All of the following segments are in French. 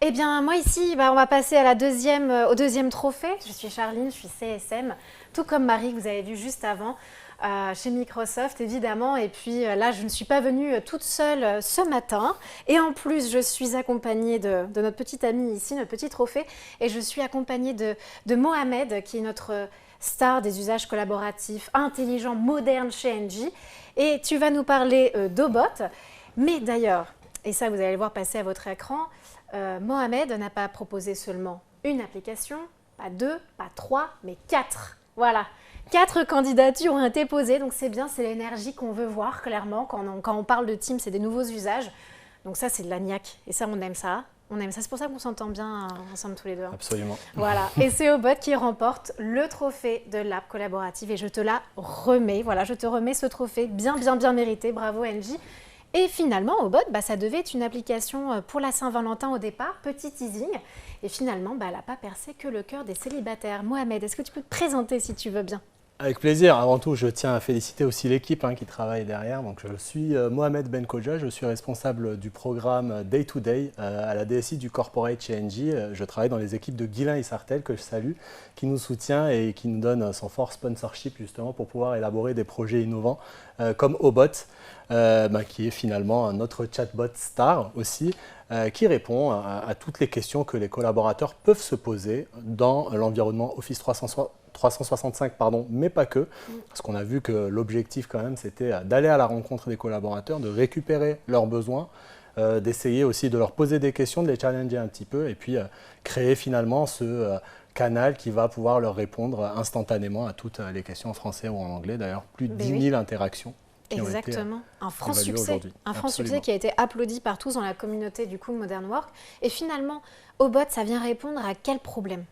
Eh bien, moi ici, on va passer à au deuxième trophée. Je suis Charline, je suis CSM, tout comme Marie que vous avez vu juste avant, chez Microsoft évidemment. Et puis là, je ne suis pas venue toute seule ce matin. Et en plus, je suis accompagnée de notre petite amie ici, notre petit trophée. Et je suis accompagnée de Mohamed, qui est notre star des usages collaboratifs, intelligents, modernes chez Engie. Et tu vas nous parler d'Obot. Mais d'ailleurs, et ça vous allez le voir passer à votre écran, Mohamed n'a pas proposé seulement une application, pas deux, pas trois, mais quatre. Voilà, 4 candidatures ont été posées, donc c'est bien, c'est l'énergie qu'on veut voir clairement. Quand on parle de Teams, c'est des nouveaux usages. Donc ça, c'est de la niaque. Et ça, on aime ça. On aime ça, c'est pour ça qu'on s'entend bien ensemble tous les deux. Absolument. Voilà, et c'est Obot qui remporte le trophée de l'app collaborative et je te la remets. Voilà, je te remets ce trophée bien mérité. Bravo Engie. Et finalement, Obot, ça devait être une application pour la Saint-Valentin au départ, petit teasing. Et finalement, elle n'a pas percé que le cœur des célibataires. Mohamed, est-ce que tu peux te présenter si tu veux bien ? Avec plaisir. Avant tout, je tiens à féliciter aussi l'équipe qui travaille derrière. Donc, je suis Mohamed Benkodja, je suis responsable du programme Day to Day à la DSI du Corporate chez Engie. Je travaille dans les équipes de Guylain Issartel, que je salue, qui nous soutient et qui nous donne son fort sponsorship justement pour pouvoir élaborer des projets innovants comme Obot, qui est finalement notre chatbot star aussi, qui répond à toutes les questions que les collaborateurs peuvent se poser dans l'environnement Office 365, mais pas que, parce qu'on a vu que l'objectif quand même, c'était d'aller à la rencontre des collaborateurs, de récupérer leurs besoins, d'essayer aussi de leur poser des questions, de les challenger un petit peu, et puis créer finalement ce canal qui va pouvoir leur répondre instantanément à toutes les questions en français ou en anglais. D'ailleurs, plus de 10 000 interactions. Exactement, un franc succès qui a été applaudi par tous dans la communauté du coup Modern Work. Et finalement, Obot, ça vient répondre à quel problème ?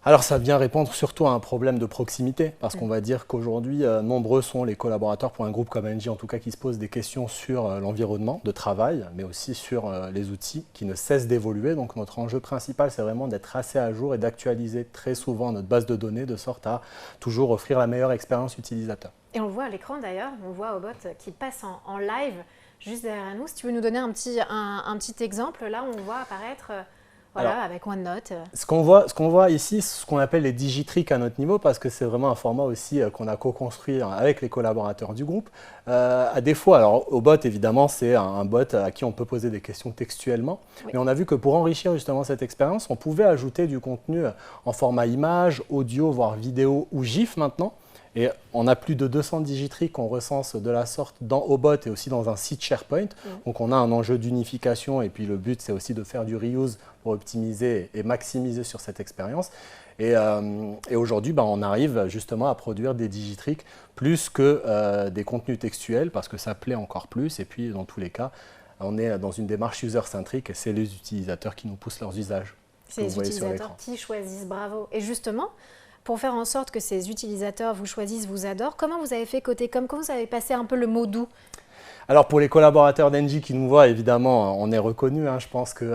Alors ça vient répondre surtout à un problème de proximité, parce qu'on va dire qu'aujourd'hui, nombreux sont les collaborateurs pour un groupe comme Engie, en tout cas qui se posent des questions sur l'environnement de travail, mais aussi sur les outils qui ne cessent d'évoluer. Donc notre enjeu principal, c'est vraiment d'être assez à jour et d'actualiser très souvent notre base de données, de sorte à toujours offrir la meilleure expérience utilisateur. Et on le voit à l'écran d'ailleurs, on voit Obot qui passe en live juste derrière nous. Si tu veux nous donner un petit exemple, là on voit apparaître... Voilà, alors, avec OneNote. Ce qu'on voit ici, ce qu'on appelle les digitriques à notre niveau, parce que c'est vraiment un format aussi qu'on a co-construit avec les collaborateurs du groupe. À défaut, alors Obot, évidemment, c'est un bot à qui on peut poser des questions textuellement. Oui. Mais on a vu que pour enrichir justement cette expérience, on pouvait ajouter du contenu en format image, audio, voire vidéo ou GIF maintenant. Et on a plus de 200 digitriques qu'on recense de la sorte dans Obot et aussi dans un site SharePoint. Donc on a un enjeu d'unification et puis le but c'est aussi de faire du reuse pour optimiser et maximiser sur cette expérience. Et aujourd'hui, on arrive justement à produire des digitriques plus que des contenus textuels parce que ça plaît encore plus. Et puis dans tous les cas, on est dans une démarche user-centrique et c'est les utilisateurs qui nous poussent leurs usages. C'est les utilisateurs qui choisissent, bravo. Et justement, pour faire en sorte que ces utilisateurs vous choisissent, vous adorent, comment vous avez fait côté com? Comment vous avez passé un peu le mot doux? Alors pour les collaborateurs d'Engie qui nous voient, évidemment, on est reconnu. Je pense qu'il y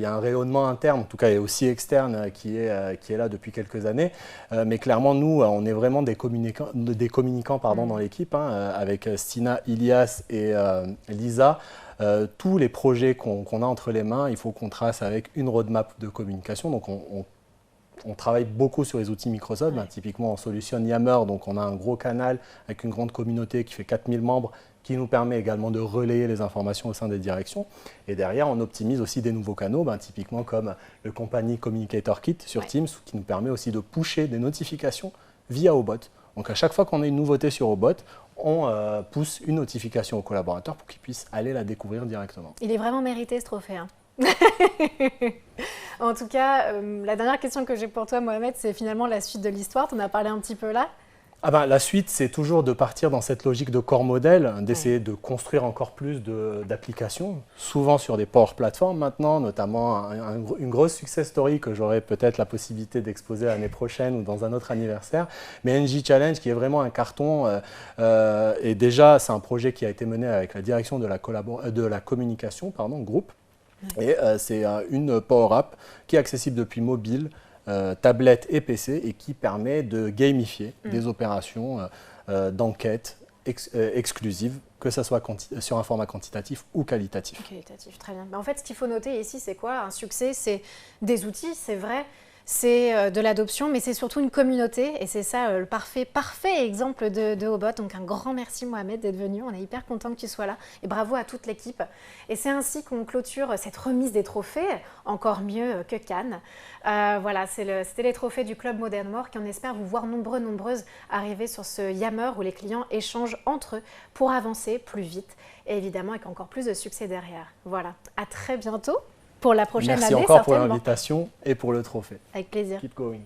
a un rayonnement interne, en tout cas et aussi externe, qui est là depuis quelques années. Mais clairement, nous, on est vraiment des communicants dans l'équipe, avec Stina, Ilias et Lisa. Tous les projets qu'on a entre les mains, il faut qu'on trace avec une roadmap de communication. Donc on travaille beaucoup sur les outils Microsoft. Typiquement, on solutionne Yammer, donc on a un gros canal avec une grande communauté qui fait 4000 membres, qui nous permet également de relayer les informations au sein des directions. Et derrière, on optimise aussi des nouveaux canaux, typiquement comme le Company Communicator Kit sur Teams, qui nous permet aussi de pusher des notifications via Obot. Donc à chaque fois qu'on a une nouveauté sur Obot, on pousse une notification aux collaborateurs pour qu'ils puissent aller la découvrir directement. Il est vraiment mérité ce trophée. En tout cas, la dernière question que j'ai pour toi, Mohamed, c'est finalement la suite de l'histoire. Tu en as parlé un petit peu là. La suite, c'est toujours de partir dans cette logique de corps modèle, d'essayer de construire encore plus d'applications, souvent sur des Power Platform maintenant, notamment une grosse success story que j'aurai peut-être la possibilité d'exposer l'année prochaine ou dans un autre anniversaire. Mais Engie Challenge, qui est vraiment un carton, et déjà, c'est un projet qui a été mené avec la direction de la communication, groupe. Et c'est une Power App qui est accessible depuis mobile, tablette et PC et qui permet de gamifier des opérations d'enquête exclusive, que ce soit sur un format quantitatif ou qualitatif. Qualitatif, très bien. En fait, ce qu'il faut noter ici, c'est quoi? Un succès, c'est des outils, c'est vrai, c'est de l'adoption, mais c'est surtout une communauté. Et c'est ça le parfait exemple de Obot. Donc un grand merci Mohamed d'être venu. On est hyper content que tu sois là. Et bravo à toute l'équipe. Et c'est ainsi qu'on clôture cette remise des trophées, encore mieux que Cannes. Voilà, c'était les trophées du Club Modern Work. Et on espère vous voir nombreuses arriver sur ce Yammer où les clients échangent entre eux pour avancer plus vite. Et évidemment avec encore plus de succès derrière. Voilà, à très bientôt. Pour la prochaine année, Merci encore pour l'invitation et pour le trophée. Avec plaisir. Keep going.